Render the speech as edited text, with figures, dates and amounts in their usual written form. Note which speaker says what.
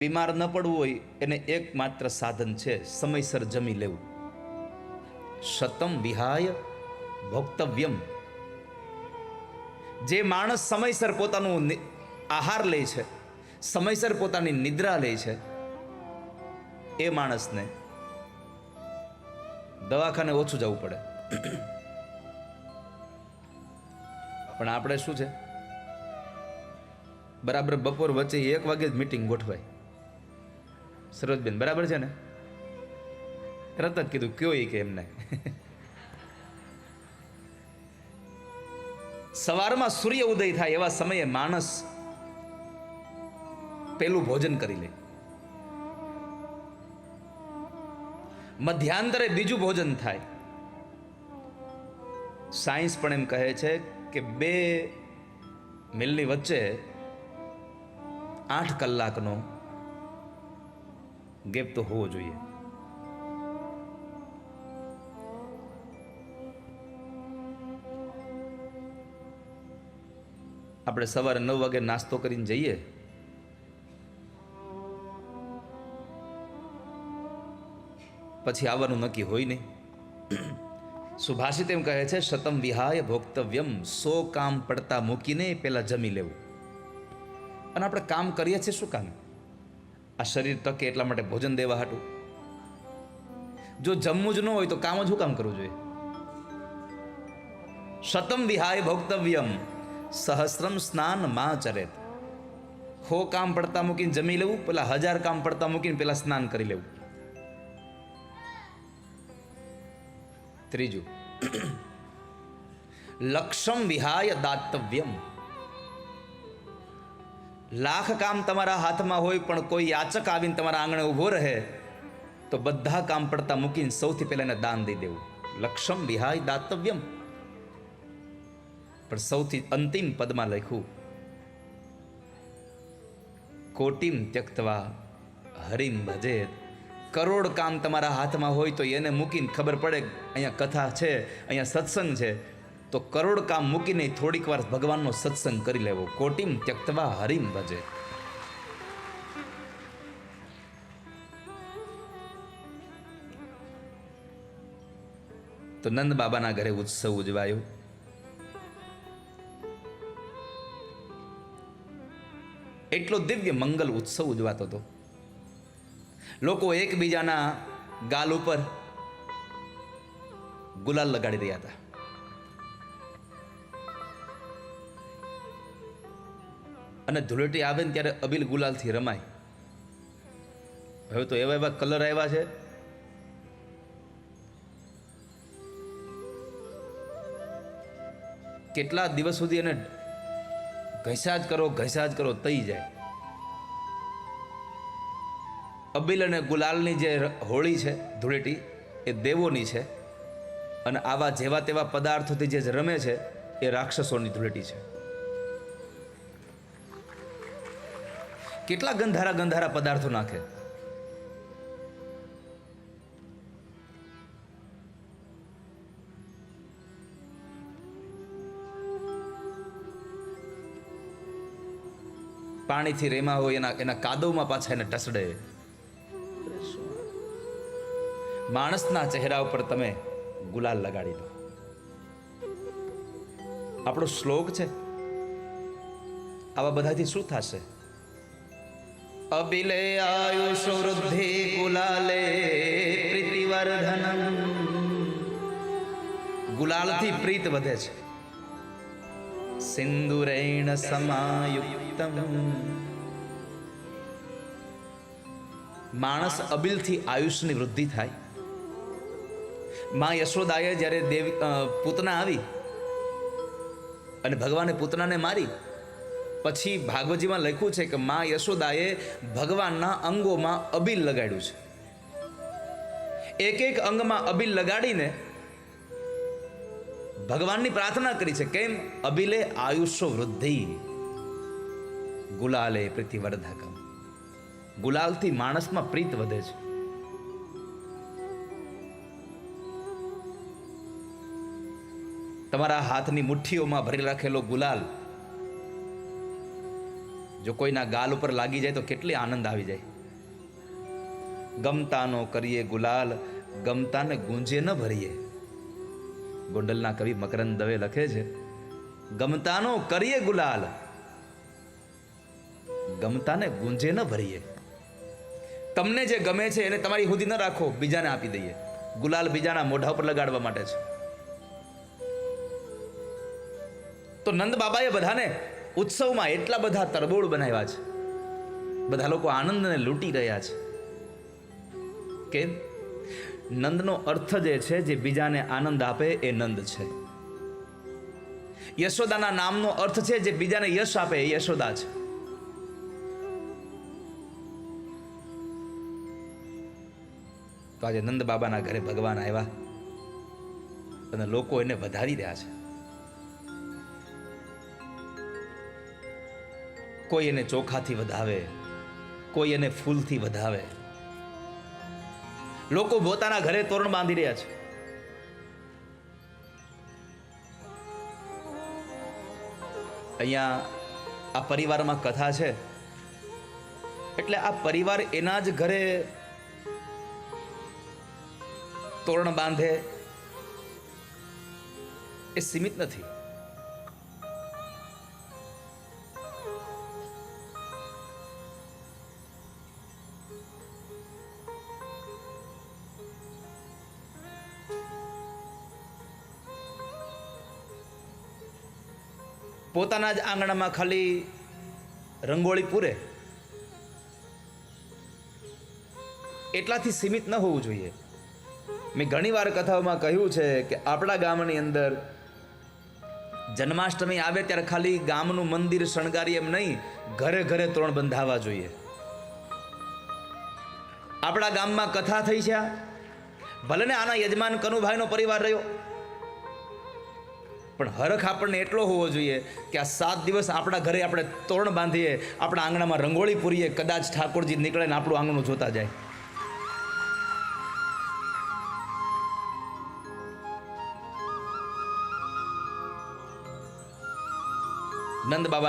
Speaker 1: બીમાર ન પડવું હોય એને એકમાત્ર સાધન છે સમયસર જમી લેવું. શતમ વિહાય ભોક્તવ્યમ. જે માણસ સમયસર પોતાનું આહાર લે છે, સમયસર પોતાની નિદ્રા લે છે, એ માણસને દવાખાને ઓછું જવું પડે. પણ આપણે શું છે, બરાબર બપોર વચ્ચે 1 વાગે જ મીટિંગ ગોઠવાય. સરોજબેન બરાબર છે ને? તરત જ કીધું કયો કે એમને. સવારમાં સૂર્ય ઉદય થાય એવા સમયે માણસ પેલું ભોજન કરી લે, મધ્યાંતરે બીજું ભોજન થાય. સાયન્સ પણ એમ કહે છે કે 2 મિલની વચ્ચે 8 કલાકનો ગેપ તો હોવો જોઈએ. આપણે સવારે 9 વાગે નાસ્તો કરીને જઈએ, પછી આવવાનું નક્કી હોય નહીં. સુભાષિત એમ કહે છે, શતમ વિહાય ભોક્તવ્યમ. 100 કામ પડતા મૂકીને પેલા જમી લેવું. અને આપણે કામ કરીએ છીએ શું કામ? આ શરીર તકે એટલા માટે ભોજન દેવા હાટું. જો જમવું જ ન હોય તો કામ જ શું કામ કરવું જોઈએ? શતમ વિહાય ભોક્તવ્યમ સહસ્રમ સ્નાન માં ચરેત. 100 કામ પડતા મૂકીને જમી લેવું, પેલા 1000 કામ પડતા મૂકીને પેલા સ્નાન કરી લેવું. ત્રીજું, લક્ષમ વિહાય દાતવ્યમ. 1,00,000 કામ તમારા હાથમાં હોય પણ કોઈ યાચક આવીને તમારા આંગણે ઊભો રહે તો બધા કામ પડતા મૂકીને સૌથી પહેલા એને દાન દઈ દેવું. લક્ષમ વિહાય દાતવ્યમ. પણ સૌથી અંતિમ પદમાં લખ્યું, કોટિમ ત્યક્તવા હરિમ ભજેત. કરોડ કામ તમારા હાથમાં હોય તો એને મૂકીને ખબર પડે અહીંયા કથા છે, અહીંયા સત્સંગ છે, તો કરોડ કામ મૂકીને થોડીક વાર ભગવાનનો સત્સંગ કરી લેવો. કોટિમ ત્યક્તવા હરિમ ભજેત. તો નંદ બાબાના ઘરે ઉત્સવ ઉજવાયો. એટલો દિવ્ય મંગલ ઉત્સવ ઉજવાતો હતો. લોકો એકબીજાના ગાલ ઉપર ગુલાલ લગાડી રહ્યા હતા. અને ધૂળેટી આવે ને ત્યારે અબીલ ગુલાલથી રમાય. હવે તો એવા એવા કલર આવ્યા છે, કેટલા દિવસ સુધી એને ઘસ્યા જ કરો તઈ જાય. અબીલ અને ગુલાલની જે હોળી છે, ધૂળેટી, એ દેવોની છે. અને આવા જેવા તેવા પદાર્થોથી જે રમે છે એ રાક્ષસોની ધૂળેટી છે. કેટલા ગંધારા પદાર્થો નાખે. પાણીથી રેમા હોય એના કાદવમાં પાછા એને ટસડે. માણસના ચહેરા ઉપર તમે ગુલાલ લગાડી દો. આપણો શ્લોક છે, આવા બધાથી શું થશે? અબિલે આયુષ વૃદ્ધિ ગુલાલે પ્રીતિવર્ધનમ. ગુલાલથી પ્રીત વધે છે. સિંદુરેણ સમાયુક્તમ. માણસ અબિલથી આયુષની વૃદ્ધિ થાય. માં યશોદાએ જ્યારે પૂતના આવી અને ભગવાને પૂતનાને મારી, પછી ભાગવતજીમાં લખ્યું છે કે માં યશોદાએ ભગવાનના અંગોમાં અબિલ લગાડ્યું છે. એક અંગમાં અબિલ લગાડીને ભગવાનની પ્રાર્થના કરી છે. કેમ? અબિલે આયુષ્ય વૃદ્ધિ ગુલાલે પ્રીતિવર્ધકમ. ગુલાલથી માણસમાં પ્રીત વધે છે. તમારા હાથની મુઠ્ઠીઓમાં ભરી રાખેલો ગુલાલ જો કોઈના ગાલ ઉપર લાગી જાય તો કેટલી આનંદ આવી જાય. ગમતાનો કરીએ ગુલાલ, ગમતાને ગુંજે ન ભરીએ. ગોંડલના કવિ મકરંદ દવે લખે છે, ગમતાનો કરીએ ગુલાલ, ગમતાને ગુંજે ન ભરીએ. તમને જે ગમે છે એને તમારી સુધી ન રાખો, બીજાને આપી દઈએ. ગુલાલ બીજાના મોઢા ઉપર લગાડવા માટે છે. તો નંદ બાબાએ બધાને ઉત્સવમાં એટલા બધા તરબોળ બનાવ્યા છે. બધા લોકો આનંદને લૂંટી રહ્યા છે. કેમ? નંદનો અર્થ જે છે, જે બીજાને આનંદ આપે એ નંદ છે. યશોદાના નામનો અર્થ છે, જે બીજાને યશ આપે એ યશોદા છે. તો આજે નંદ બાબાના ઘરે ભગવાન આવ્યા અને લોકો એને વધાવી રહ્યા છે. કોઈ એને ચોખાથી વધાવે, કોઈ એને ફૂલથી વધાવે. લોકો પોતાના ઘરે તોરણ બાંધી રહ્યા છે. અહીંયા આ પરિવારમાં કથા છે એટલે આ પરિવાર એના જ ઘરે તોરણ બાંધે એ સીમિત નથી. પોતાના જ આંગણામાં ખાલી રંગોળી પૂરે એટલાથી સીમિત ન હોવું જોઈએ. મેં ઘણી વાર કથાઓમાં કહ્યું છે કે આપણા ગામની અંદર જન્માષ્ટમી આવે ત્યારે ખાલી ગામનું મંદિર શણગારી એમ નહીં, ઘરે ઘરે તોરણ બંધાવા જોઈએ. આપણા ગામમાં કથા થઈ છે, ભલે ને આના યજમાન કનુભાઈનો પરિવાર રહ્યો, પણ હરખ આપણને એટલો હોવો જોઈએ કે આ 7 દિવસ આપણા ઘરે આપણે તોરણ બાંધીએ, આપણા આંગણામાં રંગોળી પૂરીએ, કદાચ ઠાકોરજી નીકળે ને આપણું આંગણું જોતા જાય. નંદ બાબાના